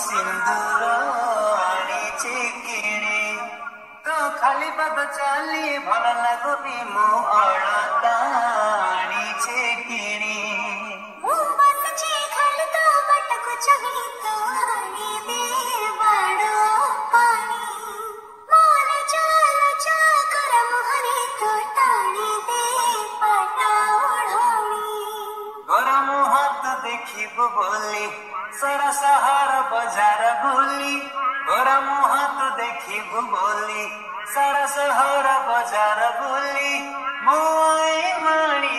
सिंदूर आनीचे किणी तो खाली पद चाली भल लगुनी मु अलता आनीचे किणी गरम हाथ देखिबो बोली सारा शहर बाजार बुली गरम हाथ देखिबो बोली सारा शहर बाजार बुली मुई माणी